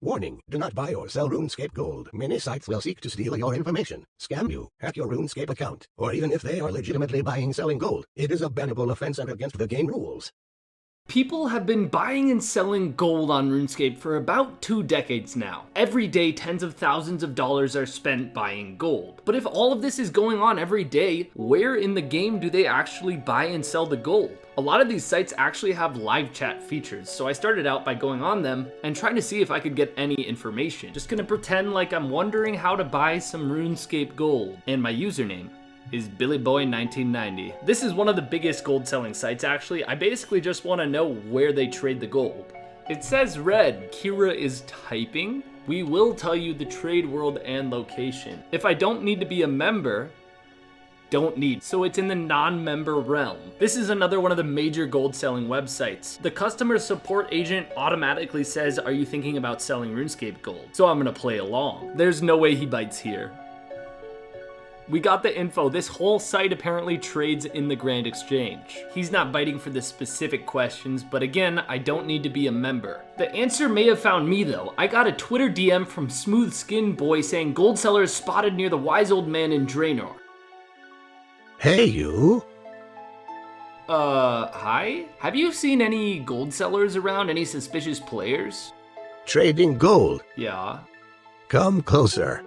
Warning, do not buy or sell RuneScape gold. Many sites will seek to steal your information, scam you, hack your RuneScape account, or even if they are legitimately selling gold, it is a bannable offense and against the game rules. People have been buying and selling gold on RuneScape for about 2 decades now. Every day, tens of thousands of dollars are spent buying gold. But if all of this is going on every day, where in the game do they actually buy and sell the gold? A lot of these sites actually have live chat features, so I started out by going on them and trying to see if I could get any information. Just gonna pretend like I'm wondering how to buy some RuneScape gold, and my username is BillyBoy1990. This is one of the biggest gold selling sites actually. I basically just want to know where they trade the gold. It says red, Kira is typing. We will tell you the trade world and location. If I don't need to be a member, don't need, so it's in the non-member realm. This is another one of the major gold selling websites. The customer support agent automatically says, are you thinking about selling RuneScape gold? So I'm gonna play along. There's no way he bites here. We got the info. This whole site apparently trades in the Grand Exchange. He's not biting for the specific questions, but again, I don't need to be a member. The answer may have found me though. I got a Twitter DM from Smooth Skin Boy saying gold seller is spotted near the wise old man in Draenor. Hey you. Hi? Have you seen any gold sellers around? Any suspicious players? Trading gold. Yeah. Come closer.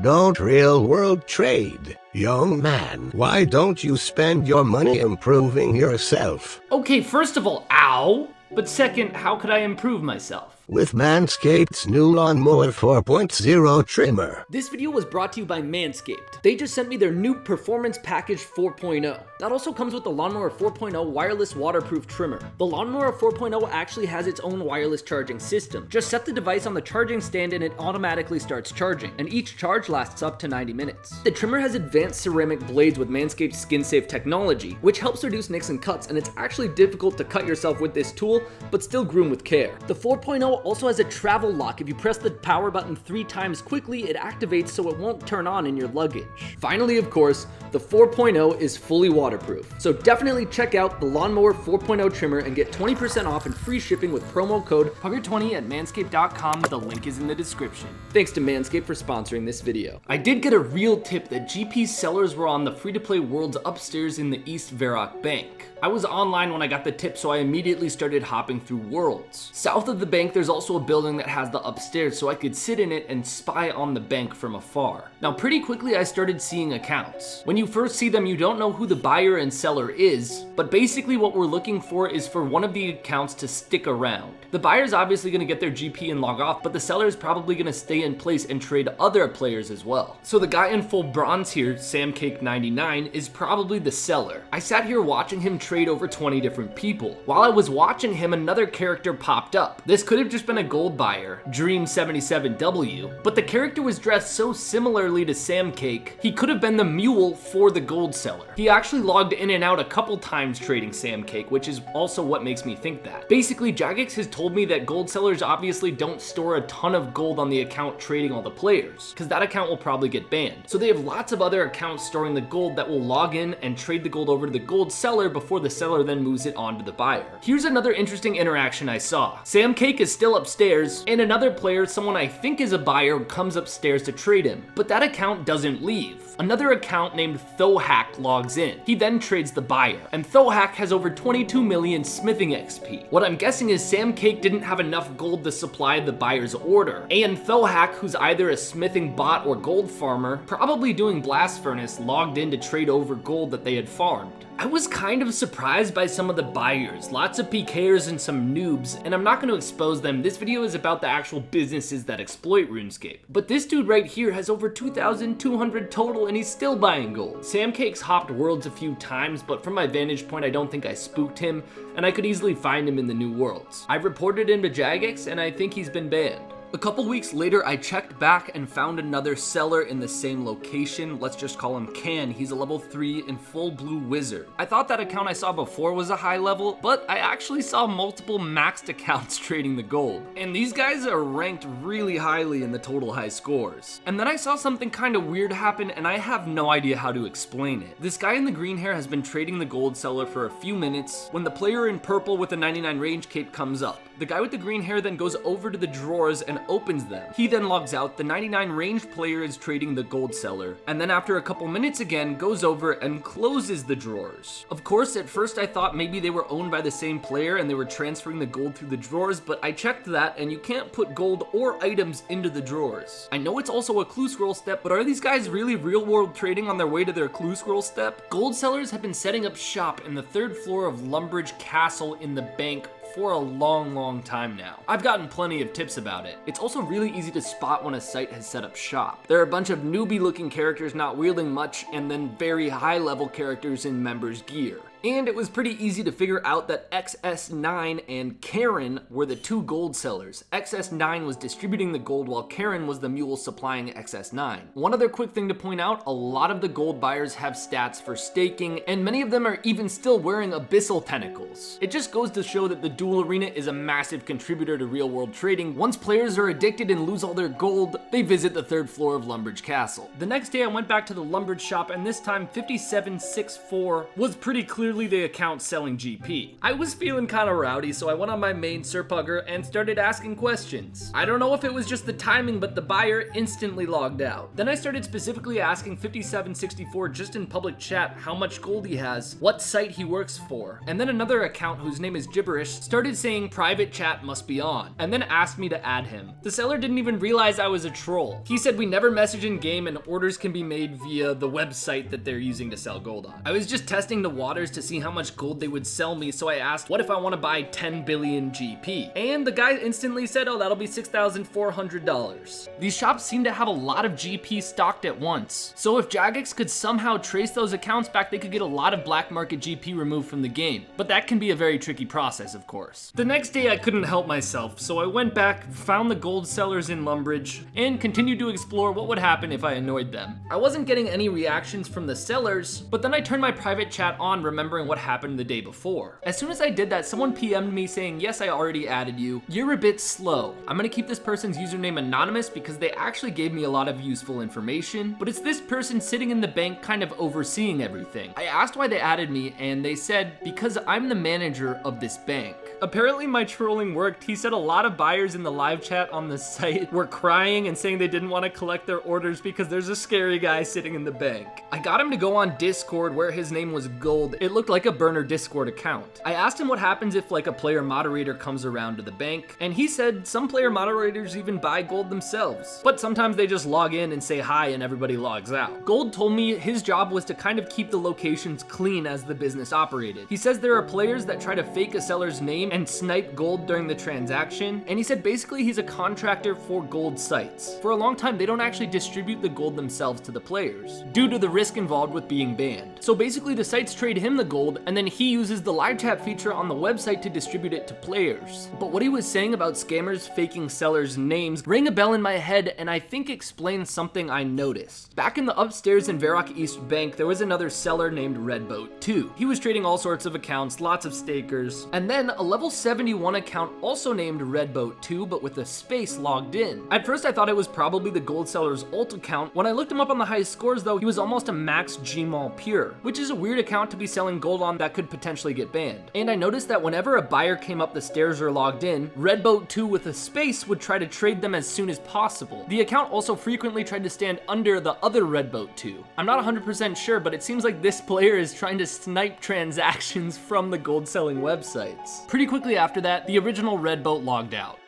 Don't real world trade. Young man, why don't you spend your money improving yourself? Okay, first of all, ow! But second, how could I improve myself? With Manscaped's new Lawnmower 4.0 trimmer. This video was brought to you by Manscaped. They just sent me their new Performance Package 4.0. That also comes with the Lawnmower 4.0 wireless waterproof trimmer. The Lawnmower 4.0 actually has its own wireless charging system. Just set the device on the charging stand and it automatically starts charging, and each charge lasts up to 90 minutes. The trimmer has advanced ceramic blades with Manscaped's skin-safe technology, which helps reduce nicks and cuts, and it's actually difficult to cut yourself with this tool, but still groom with care. The 4.0 also has a travel lock. If you press the power button 3 times quickly, it activates so it won't turn on in your luggage. Finally, of course, the 4.0 is fully waterproof. So definitely check out the Lawnmower 4.0 trimmer and get 20% off and free shipping with promo code PUGGER20 at manscaped.com. The link is in the description. Thanks to Manscaped for sponsoring this video. I did get a real tip that GP sellers were on the free-to-play worlds upstairs in the East Varrock Bank. I was online when I got the tip, so I immediately started hopping through worlds. South of the bank, there's also a building that has the upstairs, so I could sit in it and spy on the bank from afar. Now, pretty quickly, I started seeing accounts. When you first see them, you don't know who the buyer and seller is, but basically what we're looking for is for one of the accounts to stick around. The buyer's obviously gonna get their GP and log off, but the seller's probably gonna stay in place and trade other players as well. So the guy in full bronze here, SamCake99, is probably the seller. I sat here watching him trade over 20 different people. While I was watching him, another character popped up. This could have just been a gold buyer, Dream77W, but the character was dressed so similarly to SamCake, he could have been the mule for the gold seller. He actually logged in and out a couple times trading SamCake, which is also what makes me think that. Basically, Jagex has told me that gold sellers obviously don't store a ton of gold on the account trading all the players, because that account will probably get banned. So they have lots of other accounts storing the gold that will log in and trade the gold over to the gold seller before the seller then moves it on to the buyer. Here's another interesting interaction I saw. SamCake is still upstairs, and another player, someone I think is a buyer, comes upstairs to trade him, but that account doesn't leave. Another account named Thohack logs in. He then trades the buyer, and Thohack has over 22 million smithing XP. What I'm guessing is SamCake didn't have enough gold to supply the buyer's order, and Thohack, who's either a smithing bot or gold farmer, probably doing blast furnace, logged in to trade over gold that they had farmed. I was kind of surprised by some of the buyers, lots of PKers and some noobs, and I'm not going to expose them. This video is about the actual businesses that exploit RuneScape. But this dude right here has over 2,200 total and he's still buying gold. SamCake's hopped worlds a few times, but from my vantage point, I don't think I spooked him, and I could easily find him in the new worlds. I've reported him to Jagex, and I think he's been banned. A couple weeks later, I checked back and found another seller in the same location. Let's just call him Can. He's a level 3 and full blue wizard. I thought that account I saw before was a high level, but I actually saw multiple maxed accounts trading the gold. And these guys are ranked really highly in the total high scores. And then I saw something kind of weird happen, and I have no idea how to explain it. This guy in the green hair has been trading the gold seller for a few minutes when the player in purple with the 99 range cape comes up. The guy with the green hair then goes over to the drawers and opens them. He then logs out, the 99 ranged player is trading the gold seller, and then after a couple minutes again, goes over and closes the drawers. Of course, at first I thought maybe they were owned by the same player and they were transferring the gold through the drawers, but I checked that and you can't put gold or items into the drawers. I know it's also a clue scroll step, but are these guys really real world trading on their way to their clue scroll step? Gold sellers have been setting up shop in the 3rd floor of Lumbridge Castle in the bank for a long time now. I've gotten plenty of tips about it. It's also really easy to spot when a site has set up shop. There are a bunch of newbie looking characters not wielding much and then very high level characters in members gear. And it was pretty easy to figure out that XS9 and Karen were the 2 gold sellers. XS9 was distributing the gold while Karen was the mule supplying XS9. One other quick thing to point out, a lot of the gold buyers have stats for staking, and many of them are even still wearing abyssal tentacles. It just goes to show that the duel arena is a massive contributor to real world trading. Once players are addicted and lose all their gold, they visit the 3rd floor of Lumbridge Castle. The next day I went back to the Lumbridge shop, and this time 5764 was pretty clearly the account selling GP. I was feeling kind of rowdy, so I went on my main sirpugger and started asking questions. I don't know if it was just the timing, but the buyer instantly logged out. Then I started specifically asking 5764 just in public chat how much gold he has, what site he works for, and then another account whose name is Gibberish started saying private chat must be on, and then asked me to add him. The seller didn't even realize I was a troll. He said we never message in game and orders can be made via the website that they're using to sell gold on. I was just testing the waters to see how much gold they would sell me, so I asked, what if I want to buy 10 billion GP? And the guy instantly said, oh, that'll be $6,400. These shops seem to have a lot of GP stocked at once. So if Jagex could somehow trace those accounts back, they could get a lot of black market GP removed from the game. But that can be a very tricky process, of course. The next day I couldn't help myself, so I went back, found the gold sellers in Lumbridge, and continued to explore what would happen if I annoyed them. I wasn't getting any reactions from the sellers, but then I turned my private chat on, remembering what happened the day before. As soon as I did that, someone PM'd me saying, yes, I already added you. You're a bit slow. I'm gonna keep this person's username anonymous because they actually gave me a lot of useful information, but it's this person sitting in the bank kind of overseeing everything. I asked why they added me, and they said, because I'm the manager of this bank. Apparently my trolling worked. He said a lot of buyers in the live chat on the site were crying and saying they didn't want to collect their orders because there's a scary guy sitting in the bank. I got him to go on Discord where his name was Gold. It looked like a burner Discord account. I asked him what happens if like a player moderator comes around to the bank, and he said some player moderators even buy gold themselves, but sometimes they just log in and say hi and everybody logs out. Gold told me his job was to kind of keep the locations clean as the business operated. He says there are players that try to fake a seller's name and snipe gold during the transaction, and he said basically he's a contractor for gold sites. For a long time, they don't actually distribute the gold themselves to the players, due to the risk involved with being banned. So basically the sites trade him the gold, and then he uses the live chat feature on the website to distribute it to players. But what he was saying about scammers faking sellers' names rang a bell in my head, and I think explains something I noticed. Back in the upstairs in Varrock East Bank, there was another seller named Redboat 2. He was trading all sorts of accounts, lots of stakers, and then a level 71 account also named Redboat 2, but with a space logged in. At first I thought it was probably the gold seller's alt account. When I looked him up on the highest scores though, he was almost a max Gmall pure, which is a weird account to be selling gold on that could potentially get banned. And I noticed that whenever a buyer came up the stairs or logged in, Redboat 2 with a space would try to trade them as soon as possible. The account also frequently tried to stand under the other Redboat 2. I'm not 100% sure, but it seems like this player is trying to snipe transactions from the gold selling websites. Pretty quickly after that, the original Redboat logged out.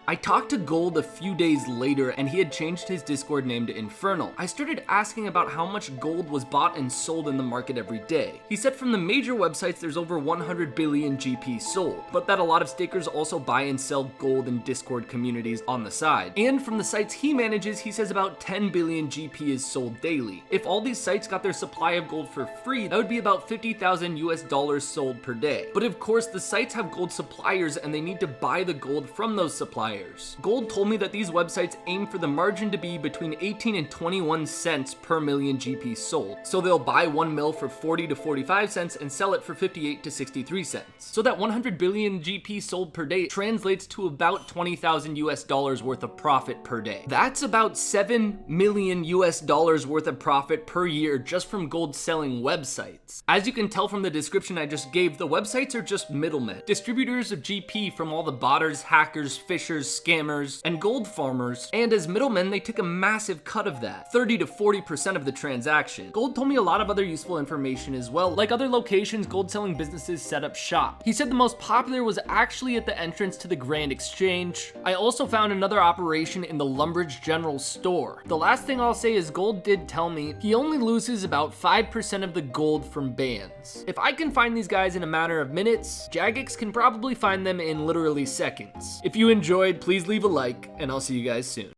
I talked to Gold a few days later, and he had changed his Discord name to Infernal. I started asking about how much gold was bought and sold in the market every day. He said from the major websites there's over 100 billion GP sold, but that a lot of stakers also buy and sell gold in Discord communities on the side. And from the sites he manages, he says about 10 billion GP is sold daily. If all these sites got their supply of gold for free, that would be about 50,000 US dollars sold per day. But of course, the sites have gold suppliers and they need to buy the gold from those suppliers. buyers. Gold told me that these websites aim for the margin to be between 18 and 21 cents per million GP sold. So they'll buy 1 mil for 40 to 45 cents and sell it for 58 to 63 cents. So that 100 billion GP sold per day translates to about $20,000 worth of profit per day. That's about $7 million worth of profit per year just from gold selling websites. As you can tell from the description I just gave, the websites are just middlemen, distributors of GP from all the botters, hackers, fishers, scammers, and gold farmers, and as middlemen they take a massive cut of that, 30 to 40% of the transaction. Gold told me a lot of other useful information as well, like other locations gold selling businesses set up shop. He said the most popular was actually at the entrance to the Grand Exchange. I also found another operation in the Lumbridge General Store. The last thing I'll say is Gold did tell me he only loses about 5% of the gold from bans. If I can find these guys in a matter of minutes, Jagex can probably find them in literally seconds. If you enjoyed, please leave a like, and I'll see you guys soon.